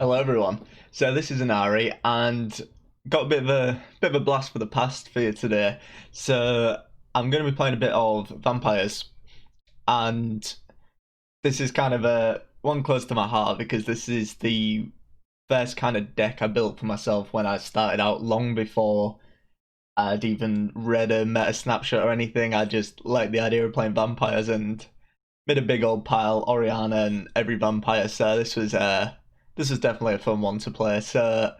Hello everyone. So this is Inari and got a bit of a blast for the past for you today. So I'm going to be playing a bit of vampires, and this is kind of a one close to my heart because this is the first kind of deck I built for myself when I started out, long before I'd even read a meta snapshot or anything. I just liked the idea of playing vampires and made a big old pile, Oriana and every vampire. So this was definitely a fun one to play. So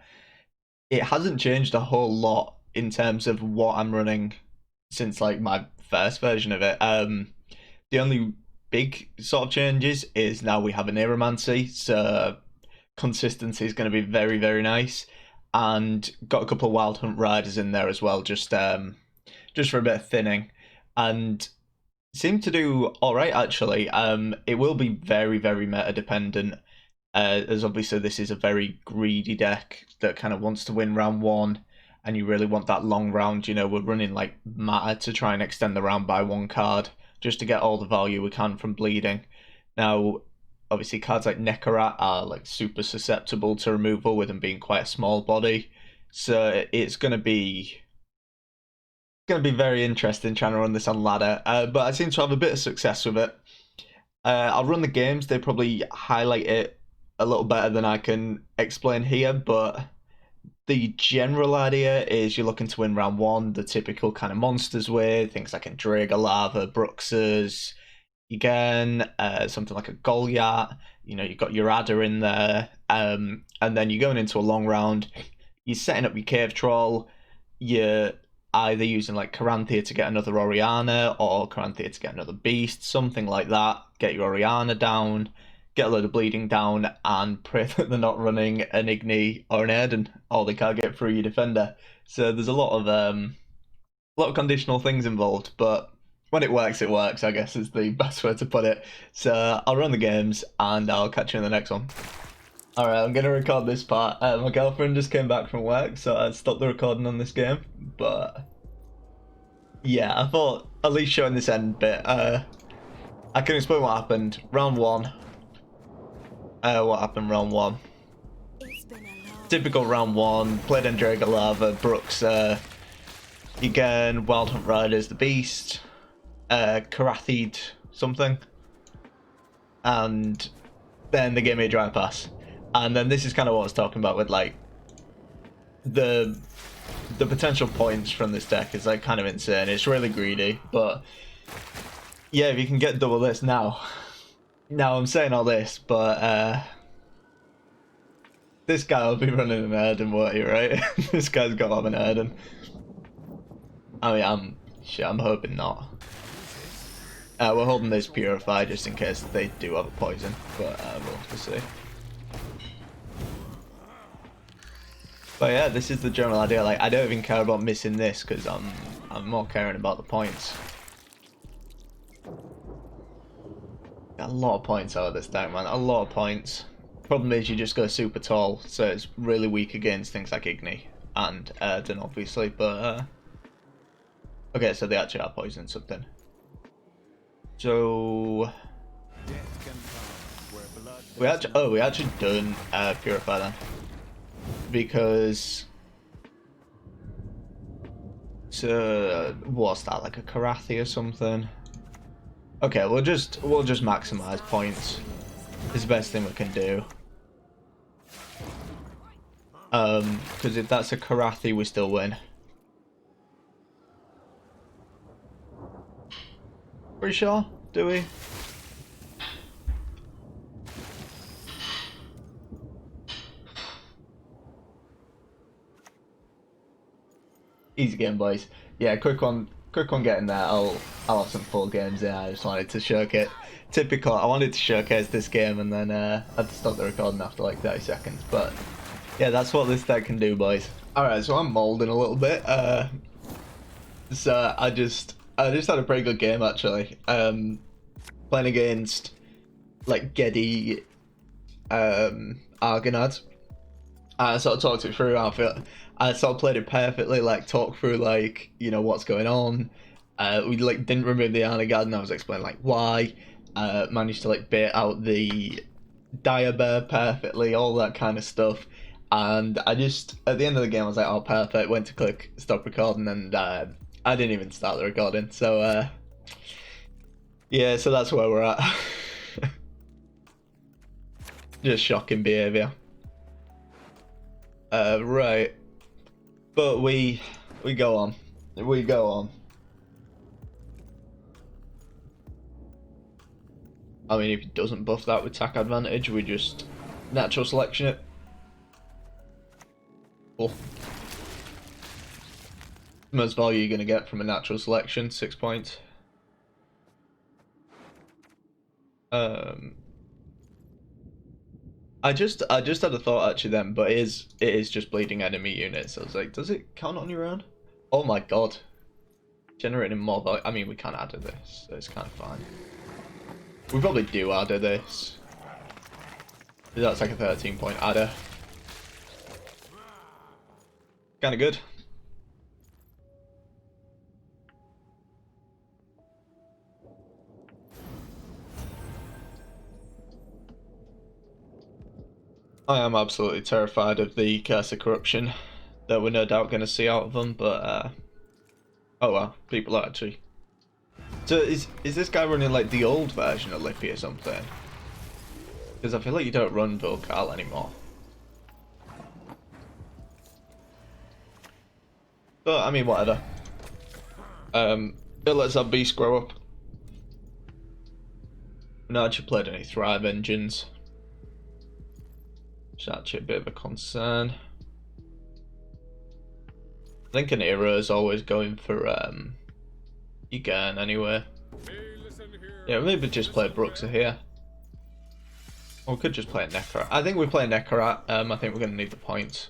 it hasn't changed a whole lot in terms of what I'm running since like my first version of it. The only big sort of changes is now we have a Neuromancy, so consistency is going to be very, very nice. And got a couple of Wild Hunt Riders in there as well, just for a bit of thinning. And seem to do all right actually. It will be very, very meta dependent, as obviously this is a very greedy deck that kind of wants to win round one, and you really want that long round. You know, we're running like matter to try and extend the round by one card just to get all the value we can from bleeding. Now, obviously cards like Nekarat are like super susceptible to removal with them being quite a small body, so it's gonna be very interesting trying to run this on ladder, but I seem to have a bit of success with it. I'll run the games, they probably highlight it a little better than I can explain here, but the general idea is you're looking to win round one, the typical kind of monsters way, things like Endrega Lava, Bruxers, again, something like a Goliath, you know, you've got your Adder in there, and then you're going into a long round, you're setting up your Cave Troll, you're either using like Caranthea to get another Oriana or Caranthea to get another beast, something like that. Get your Oriana down, get a load of bleeding down, and pray that they're not running an Igni or an Aiden, or they can't get through your defender. So there's a lot of conditional things involved, but when it works, I guess is the best way to put it. So I'll run the games and I'll catch you in the next one. Alright, I'm going to record this part. My girlfriend just came back from work, so I stopped the recording on this game. But yeah, I thought at least showing this end bit, I can explain what happened. Round one. What happened round one? Typical round one. Played Endrega Lava, Brooks, again, Wild Hunt Riders, the Beast, Karathied something. And then they gave me a dry pass. And then this is kind of what I was talking about with like the potential points from this deck is like kind of insane. It's really greedy, but yeah, if you can get double this now. Now I'm saying all this, but this guy will be running an Erden, won't he, right? This guy's got to have an Erden. I mean, I'm hoping not. We're holding this Purify just in case they do have a poison, but we'll have to see. But yeah, this is the general idea. Like, I don't even care about missing this because I'm more caring about the points. Got a lot of points out of this deck, man. A lot of points. Problem is, you just go super tall, so it's really weak against things like Igni and Erden, obviously. But okay, so they actually are poisoning something. So we actually done Purify then, because what's that, like a Karathi or something? Okay, we'll just maximize points. It's the best thing we can do. Because if that's a Karathi, we still win. Pretty sure, do we? Easy game, boys. Yeah, quick one getting there. I'll have some full games in. I just wanted to showcase. Typical. I wanted to showcase this game and then I had to stop the recording after like 30 seconds. But yeah, that's what this deck can do, boys. Alright, so I'm molding a little bit. So I just had a pretty good game actually. Playing against like Gedi Argonad. I sort of talked it through. I sort of played it perfectly, like talked through like, you know, what's going on. We like didn't remove the Arnagad and I was explaining like why. Managed to like bait out the diabear perfectly, all that kind of stuff. And I just, at the end of the game, I was like, oh, perfect. Went to click stop recording, and I didn't even start the recording. So, yeah, so that's where we're at. Just shocking behaviour. Right. But we go on. We go on. I mean, if he doesn't buff that with attack advantage, we just natural selection it. Cool. Most value you're gonna get from a natural selection, 6 points. I just had a thought actually then, but it is just bleeding enemy units. I was like, does it count on your own? Oh my god. Generating more value. I mean, we can't add to this, so it's kind of fine. We probably do add to this. That's like a 13-point adder. Kind of good. I am absolutely terrified of the curse of corruption that we're no doubt going to see out of them, but oh well, people are actually. So is this guy running like the old version of Lippy or something? Because I feel like you don't run Volcal anymore. But I mean, whatever. It lets our beast grow up. I've not actually played any Thrive engines. It's actually a bit of a concern. I think an hero is always going for Egan anyway. Yeah, maybe just play Bruxa here. Or we could just play a Necro. I think we play Necro. I think we're gonna need the points.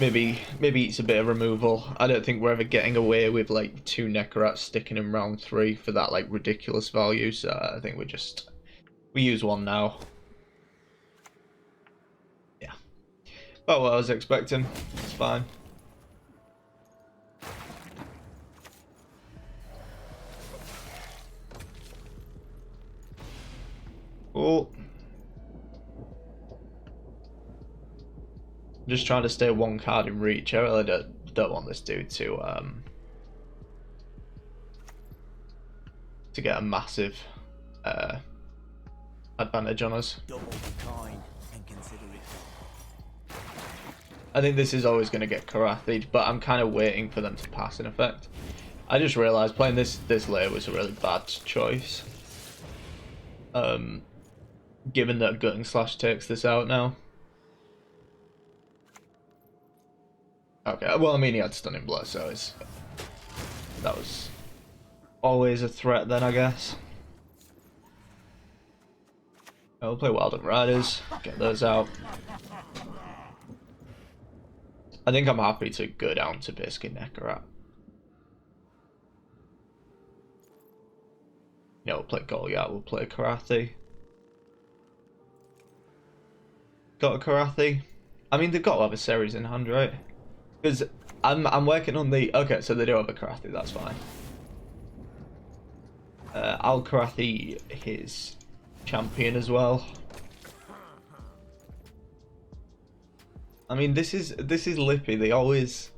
Maybe it's a bit of removal. I don't think we're ever getting away with like 2 Necrats sticking in round 3 for that like ridiculous value. So I think we use 1 now. Yeah. About what I was expecting. It's fine. Cool. I'm just trying to stay 1 card in reach. I really don't want this dude to get a massive advantage on us. I think this is always going to get Karathi'd, but I'm kind of waiting for them to pass in effect. I just realised playing this layer was a really bad choice. Given that Gutting Slash takes this out now. Okay, well, I mean, he had Stunning Blow, so that was always a threat then, I guess. We'll play Wild Riders, get those out. I think I'm happy to go down to basically Necro. Yeah, we'll play Goliath, we'll play Karathi. Got a Karathi. I mean, they've got to have a series in hand, right? Because I'm working on the... Okay, so they do have a Karathi, that's fine. I'll Karathi his champion as well. I mean, this is Lippy. They always...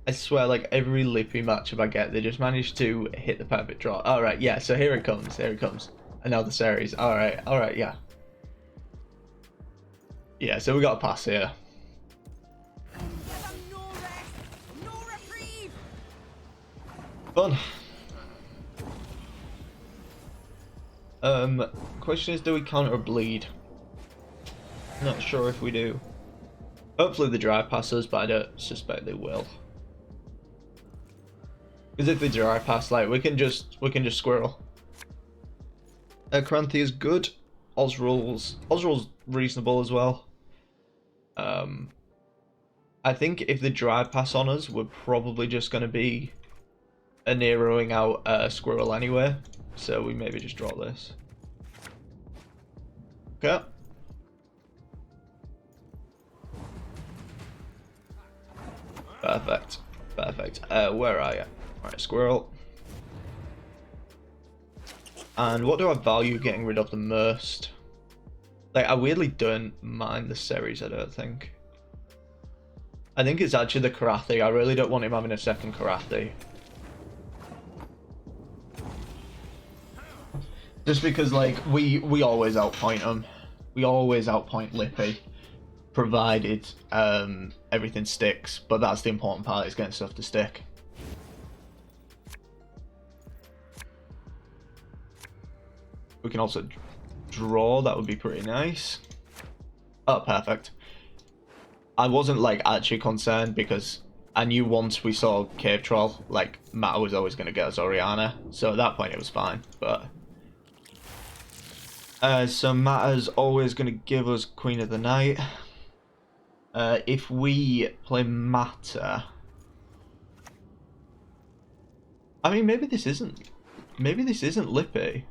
I swear, like, every Lippy matchup I get, they just manage to hit the perfect draw. Alright, yeah, so here it comes, Another series. Alright, yeah. Yeah, so we got a pass here. Fun. Question is, do we counter a bleed? Not sure if we do. Hopefully the dry passes, but I don't suspect they will. Because if they dry pass, like we can just squirrel. Cranthi is good. Osrul's reasonable as well. I think if the dry pass on us, we're probably just going to be a narrowing out squirrel anyway. So we maybe just draw this. Okay. Perfect. Perfect. Where are you? Alright, squirrel. And what do I value getting rid of the most? Like, I weirdly don't mind the series, I don't think. I think it's actually the Karathi. I really don't want him having a second Karathi. Just because, like, we always outpoint him. We always outpoint Lippy, provided everything sticks. But that's the important part, is getting stuff to stick. We can also draw, that would be pretty nice. Oh, perfect. I wasn't, like, actually concerned because I knew once we saw Cave Troll, like, Matter was always going to get us Oriana. So at that point it was fine, but... so Matter's always going to give us Queen of the Night. If we play Matter... I mean, maybe this isn't Lippy.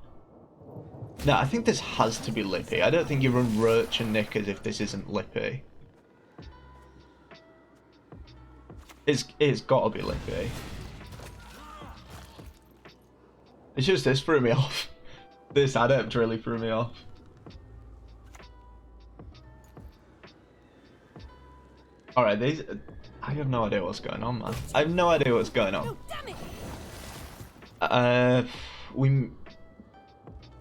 No, I think this has to be Lippy. I don't think you run Roach and Nick as if this isn't Lippy. It's gotta be Lippy. It's just this threw me off. This adept really threw me off. Alright, these... I have no idea what's going on, man. I have no idea what's going on.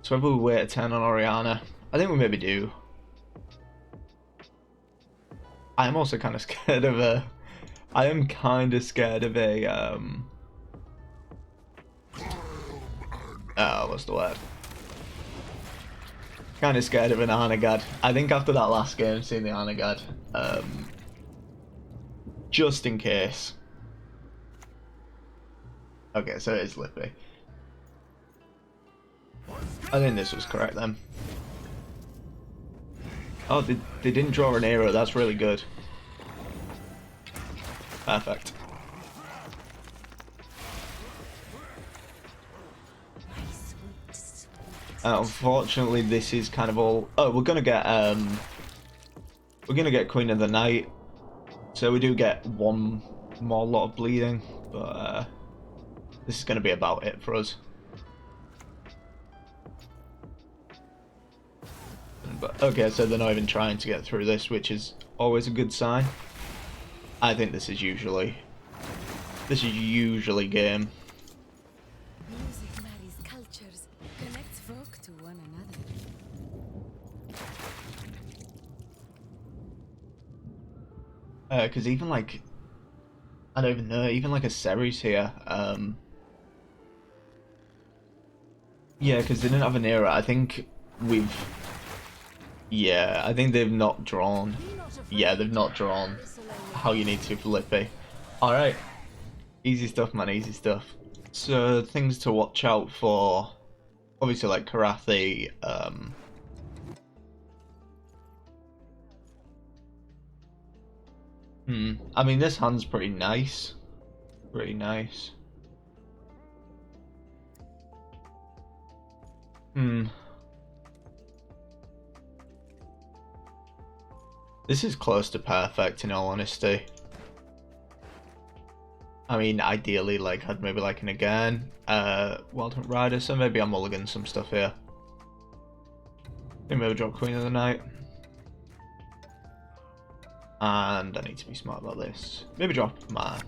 So whether we wait a turn on Oriana, I think we maybe do. I am also kind of scared of a... I am kind of scared of a... Oh, what's the word? Kind of scared of an Arnagad. I think after that last game, seeing the Arnagad, just in case. Okay, so it is Lippy. I think this was correct then. Oh, they didn't draw an arrow. That's really good. Perfect. Unfortunately, this is kind of all... Oh, we're gonna get Queen of the Night, so we do get one more lot of bleeding, but this is gonna be about it for us. But okay, so they're not even trying to get through this, which is always a good sign. I think this is usually game. Music marries cultures, connects folk to one another. Because even like, I don't even know, even like a Ceres here. Yeah, because they didn't have an era. I think we've. Yeah, I think they've not drawn. Yeah, they've not drawn how you need to for Lippy. Alright. Easy stuff, man, easy stuff. So, things to watch out for. Obviously, like Karathi. I mean, this hand's pretty nice. Pretty nice. This is close to perfect, in all honesty. I mean, ideally, like, I'd maybe like an again. Wild Hunt Rider, so maybe I'm mulliganing some stuff here. Maybe drop Queen of the Night. And I need to be smart about this. Maybe drop my...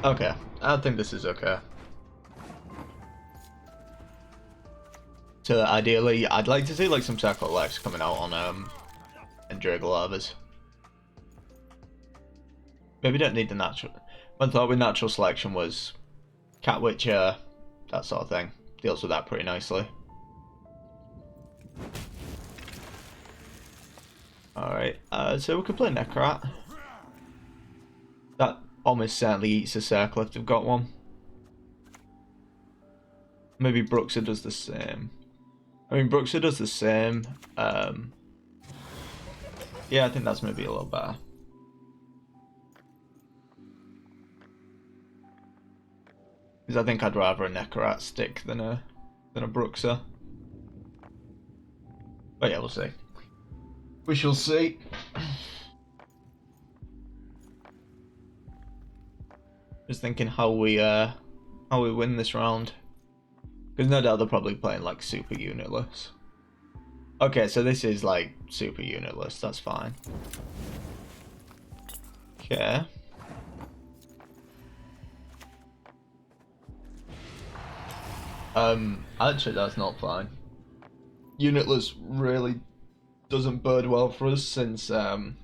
Okay, I think this is okay. So ideally, I'd like to see like some Circle of Lives coming out on Endurgalavas. Maybe don't need the natural. One thought with natural selection was Cat Witcher, that sort of thing. Deals with that pretty nicely. Alright, so we could play Necrat. That almost certainly eats a circle if they've got one. Maybe Bruxa does the same. I mean, Bruxa does the same. Yeah, I think that's maybe a little better. Because I think I'd rather a Necrat stick than a Bruxa. But yeah, we'll see. We shall see. Just thinking how we win this round. Because no doubt they're probably playing like super unitless. Okay, so this is like super unitless, that's fine. Okay. Actually that's not fine. Unitless really doesn't bode well for us since kinda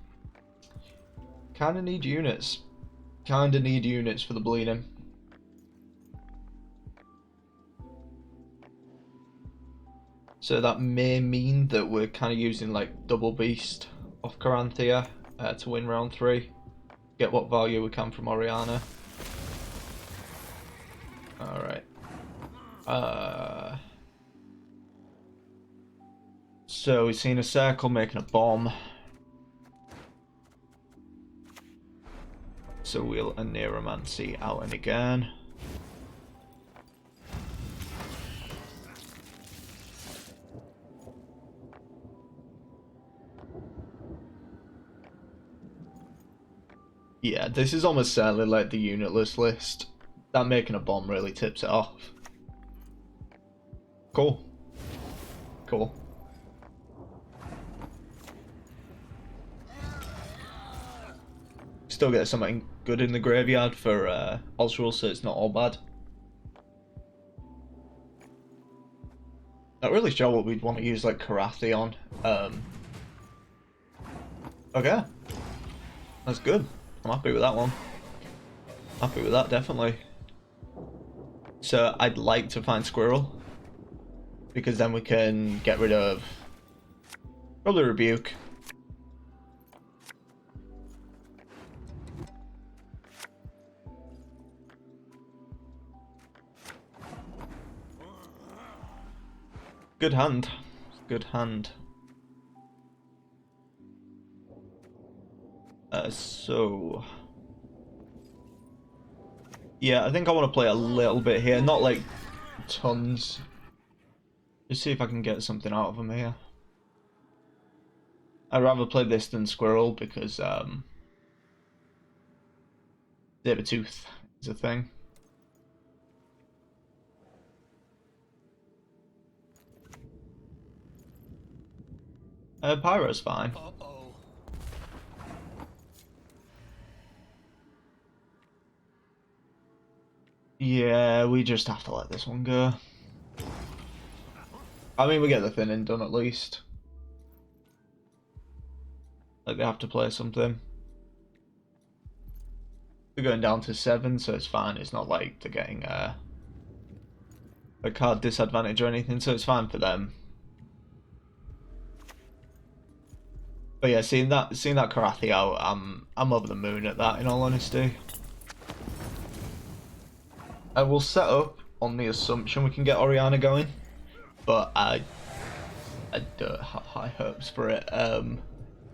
need units. Kinda need units for the bleeding. So that may mean that we're kind of using like double beast off Caranthea to win round 3. Get what value we can from Oriana. Alright. So we've seen a circle making a bomb. So we'll a Neuromancy out and again. Yeah, this is almost certainly like the unitless list. That making a bomb really tips it off. Cool. Cool. Still get something good in the graveyard for Ultra, so it's not all bad. Not really sure what we'd want to use like Karathi on. Okay. That's good. I'm happy with that one. Happy with that, definitely. So I'd like to find Squirrel, because then we can get rid of probably Rebuke. Good hand. Good hand. So yeah, I think I want to play a little bit here, not like tons. Just see if I can get something out of them here. I'd rather play this than Squirrel because Sabertooth is a thing. Pyro's fine. Yeah, we just have to let this one go. I mean, we get the thinning done at least. Like, they have to play something. They're going down to 7, so it's fine. It's not like they're getting a card disadvantage or anything, so it's fine for them. But yeah, seeing that Karathi out, I'm over the moon at that, in all honesty. I will set up on the assumption we can get Oriana going, but I don't have high hopes for it. I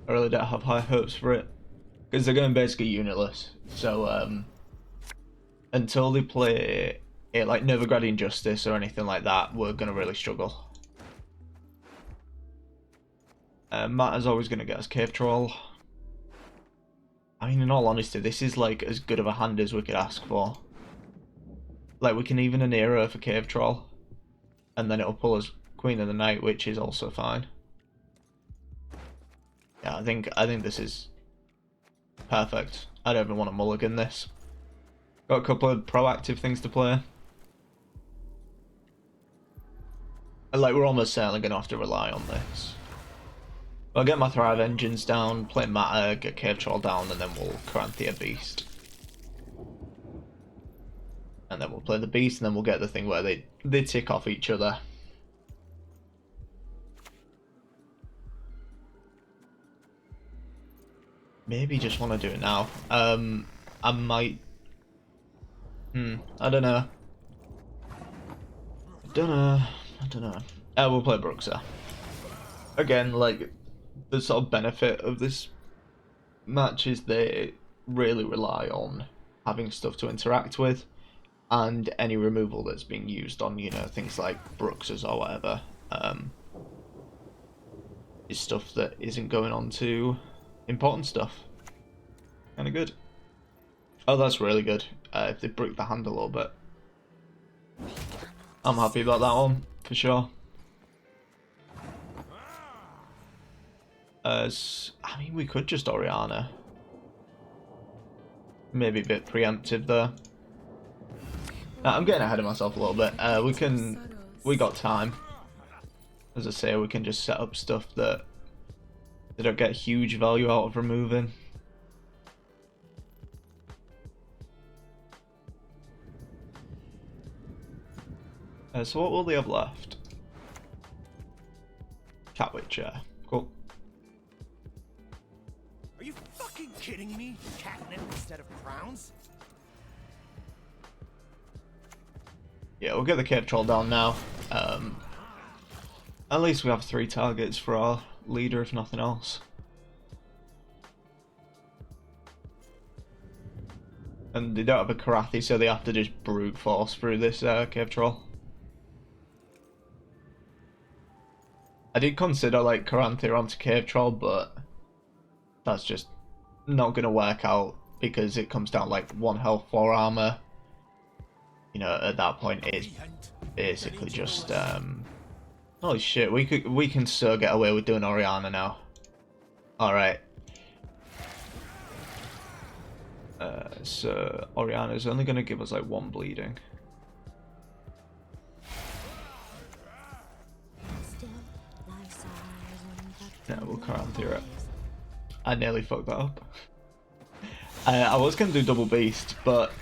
really don't have high hopes for it, because they're going basically unitless. So until they play it like Novigradian Justice or anything like that, we're gonna really struggle. Matt is always gonna get us Cave Troll. I mean, in all honesty, this is like as good of a hand as we could ask for. Like, we can even an Nero for Cave Troll, and then it'll pull us Queen of the Night, which is also fine. Yeah, I think this is perfect. I don't even want to mulligan this. Got a couple of proactive things to play. And like, we're almost certainly going to have to rely on this. I'll get my Thrive Engines down, play Matter, get Cave Troll down, and then we'll Caranthea Beast. And then we'll play the Beast, and then we'll get the thing where they tick off each other. Maybe just want to do it now. I might... I don't know. I don't know. We'll play Bruxa. Again, like, the sort of benefit of this match is they really rely on having stuff to interact with, and any removal that's being used on, you know, things like Bruxas or whatever, is stuff that isn't going on to important stuff. Kinda good. Oh, that's really good, if they break the hand a little bit. I'm happy about that one, for sure. I mean, we could just Oriana. Maybe a bit preemptive there. I'm getting ahead of myself a little bit. We got time. As I say, we can just set up stuff that they don't get huge value out of removing. So what will they have left? Catwitcher. Cool. Are you fucking kidding me? Catnip instead of crowns? Yeah, we'll get the cave troll down now. At least we have 3 targets for our leader, if nothing else. And they don't have a Karathi, so they have to just brute force through this cave troll. I did consider like Karathi onto cave troll, but that's just not going to work out because it comes down like 1 health, 4 armor. You know, at that point it's basically just holy shit, we can so get away with doing Oriana now. Alright. So Oriana's only gonna give us like 1 bleeding. Yeah, we'll Karan through it. I nearly fucked that up. I was gonna do double beast, but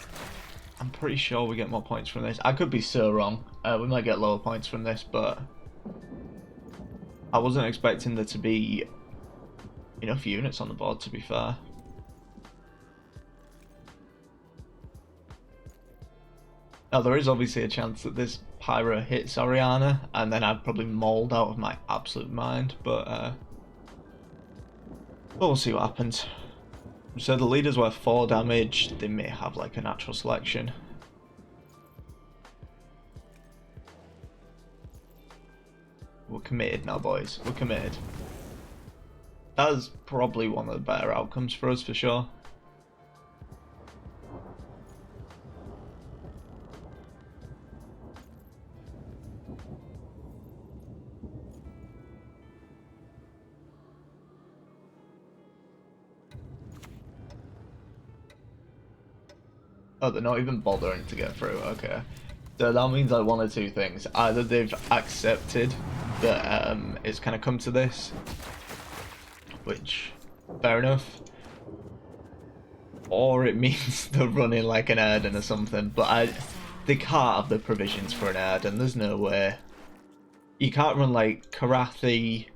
I'm pretty sure we get more points from this. I could be so wrong. We might get lower points from this, but I wasn't expecting there to be enough units on the board, to be fair. Now, there is obviously a chance that this Pyro hits Oriana, and then I'd probably mauled out of my absolute mind, but we'll see what happens. So the leader's worth 4 damage. They may have like a natural selection. We're committed now, boys. We're committed. That's probably one of the better outcomes for us, for sure. Oh, they're not even bothering to get through. Okay. So that means like 1 or 2 things. Either they've accepted that it's kind of come to this, which, fair enough. Or it means they're running like an Erden or something. But they can't have the provisions for an Erden. There's no way. You can't run like Karathi,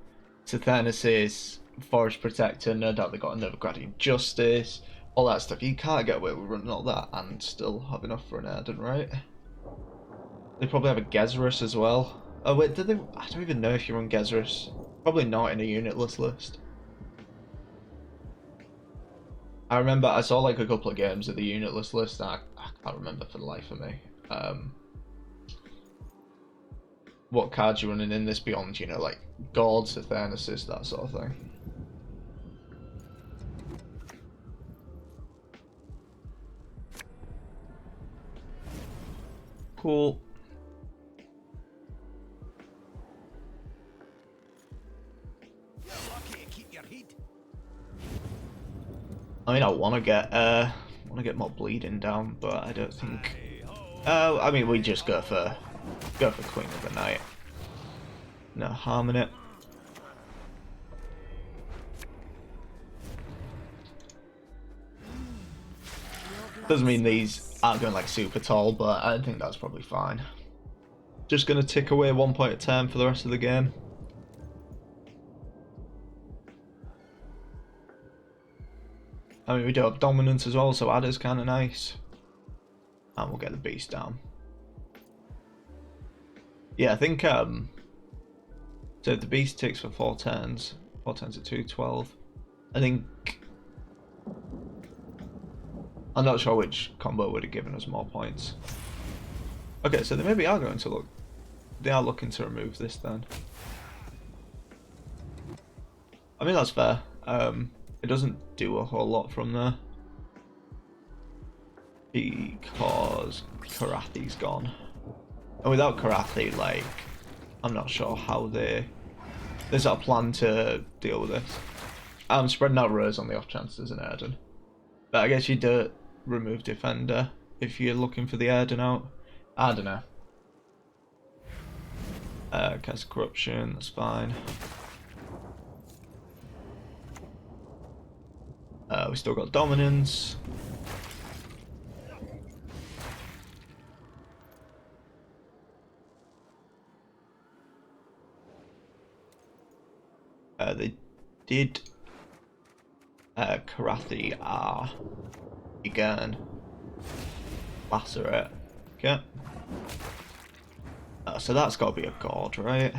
Sathernesis, Forest Protector. No doubt they got another Gradient Justice. All that stuff. You can't get away with running all that and still have enough for an Erden, right? They probably have a Gezerus as well. Oh wait, did they? I don't even know if you run Gezerus. Probably not in a unitless list. I remember I saw like a couple of games of the unitless list and I can't remember for the life of me. What cards you're running in this beyond, you know, like Gods, Sathernesis, that sort of thing. Cool. I mean, I want to get more bleeding down, but I don't think. I mean, we just go for Queen of the Night. No harm in it. Doesn't mean these aren't going like super tall, but I think that's probably fine. Just gonna tick away 1 point a turn for the rest of the game. I mean, we do have dominance as well, so Adder's kind of nice. And we'll get the beast down. Yeah, I think so the beast ticks for 4 turns. 4 turns at 212. I think I'm not sure which combo would have given us more points. Okay, so they maybe are going to look. They are looking to remove this then. I mean, that's fair. It doesn't do a whole lot from there because Karathi's gone. And without Karathi, like, I'm not sure how they sort of plan to deal with this. I'm spreading out rows on the off chance there's an Erden. But I guess you do remove Defender if you're looking for the Erden out. I don't know. Cast Corruption, that's fine. We still got Dominance. They did Karathi are again Lacerate. Okay. So that's got to be a god, right?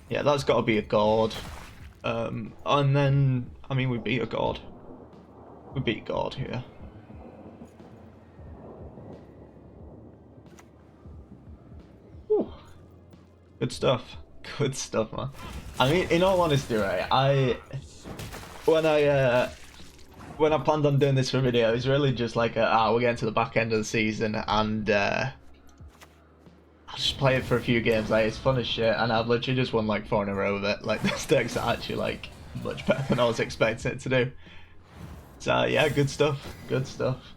Yeah, that's got to be a god. And then, I mean, we beat a god. We beat god here. Whew. Good stuff. Good stuff, man. I mean, in all honesty, right, when I planned on doing this for a video, it was really just like, we're getting to the back end of the season, and I'll just play it for a few games. Like, it's fun as shit, and I've literally just won like 4 in a row with it. Like, this deck's actually like much better than I was expecting it to do. So yeah, good stuff. Good stuff.